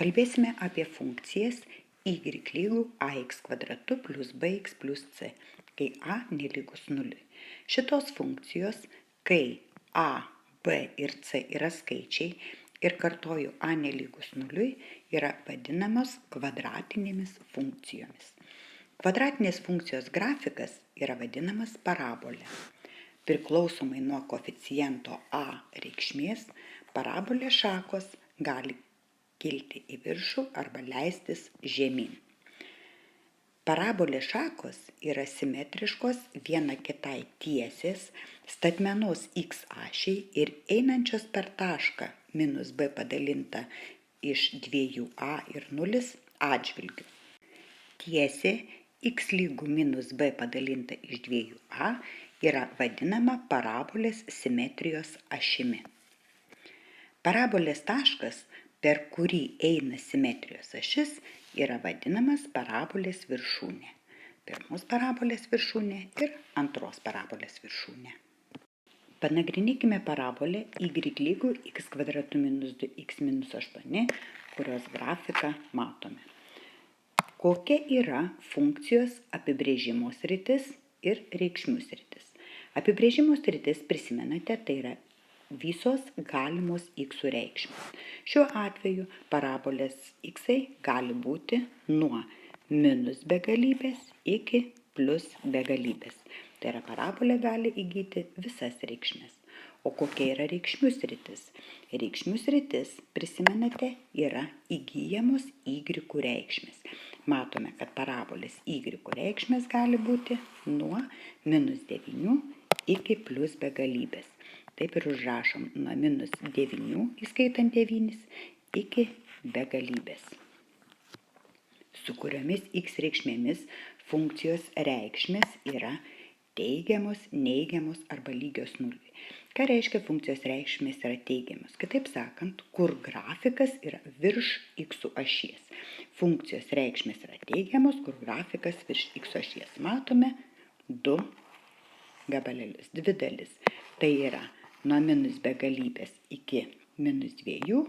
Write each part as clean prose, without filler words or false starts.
Kalbėsime apie funkcijas y lygų ax kvadratu plus bx plus c, kai a nelygus 0. Šitos funkcijos, kai a, b ir c yra skaičiai ir kartoju a nelygus 0, yra vadinamos kvadratinėmis funkcijomis. Kvadratinės funkcijos grafikas yra vadinamas parabolė. Priklausomai nuo koeficiento a reikšmės, parabolės šakos gali kilti į viršų arba leistis žemyn. Parabolės šakos yra simetriškos viena kitai tiesės statmenos x ašiai ir einančios per tašką minus b padalinta iš 2a ir 0 atžvilgiu. Tiesė x lygų minus b padalinta iš 2a yra vadinama parabolės simetrijos ašimi. Parabolės taškas, per kurį eina simetrijos ašis, yra vadinamas parabolės viršūnė. Pirmos parabolės viršūnė ir antros parabolės viršūnė. Panagrinėkime parabolę y lygų x kvadratu minus 2x minus 8, kurios grafiką matome. Kokia yra funkcijos apibrėžimo sritis ir reikšmių sritis? Apibrėžimo sritis, prisimenate, tai yra visos galimos x reikšmės. Šiuo atveju parabolės x gali būti nuo minus begalybės iki plus begalybės. Tai yra parabolė gali įgyti visas reikšmės. O kokia yra reikšmių sritis? Reikšmių sritis, prisimenate, yra įgyjamos y reikšmės. Matome, kad parabolės y reikšmės gali būti nuo minus 9 iki plus begalybės. Taip ir užrašom nuo minus 9, įskaitant 9, iki begalybės. Su kuriomis x reikšmėmis funkcijos reikšmės yra teigiamos, neigiamos arba lygios 0. Ką reiškia funkcijos reikšmės yra teigiamos? Kitaip sakant, kur grafikas yra virš x ašies. Funkcijos reikšmės yra teigiamos, kur grafikas virš x ašies. Matome 2 gabalėlius, 2 dalis. Tai yra nuo minus begalybės iki minus 2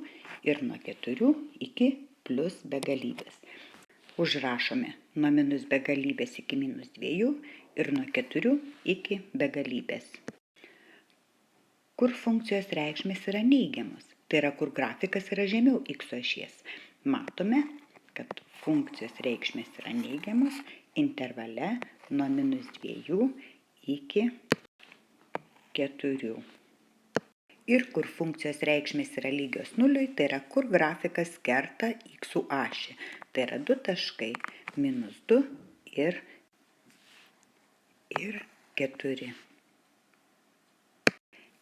ir nuo 4 iki plus begalybės. Užrašome nuo minus begalybės iki minus 2 ir nuo 4 iki begalybės. Kur funkcijos reikšmės yra neigiamos? Tai yra, kur grafikas yra žemiau x ašies. Matome, kad funkcijos reikšmės yra neigiamos intervale nuo minus 2 iki 4. Ir kur funkcijos reikšmės yra lygios 0, tai yra, kur grafikas kerta x ašį. Tai yra 2 taškai, minus 2 ir 4.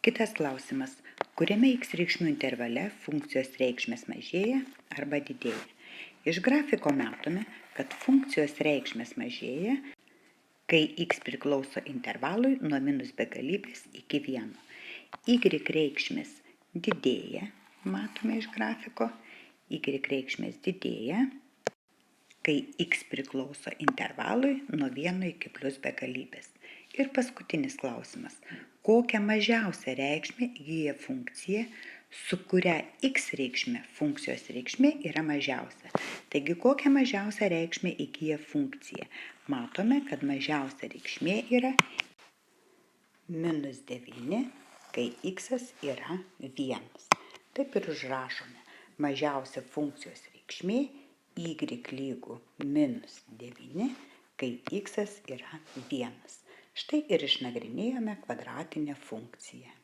Kitas klausimas, kuriame x reikšmių intervale funkcijos reikšmės mažėja arba didėja. Iš grafiko matome, kad funkcijos reikšmės mažėja, kai x priklauso intervalui nuo minus begalybės iki 1. Y reikšmės didėja, matome iš grafiko, y reikšmės didėja, kai x priklauso intervalui nuo 1 iki plus begalybės. Ir paskutinis klausimas, kokią mažiausią reikšmę įgyja funkcija, su kuria x reikšmė, funkcijos reikšmė yra mažiausia. Taigi, kokią mažiausią reikšmę įgyja funkcija? Matome, kad mažiausia reikšmė yra minus 9, kai x yra 1. Taip ir užrašome. Mažiausia funkcijos reikšmė y lygų minus 9, kai x yra 1. Štai ir išnagrinėjome kvadratinę funkciją.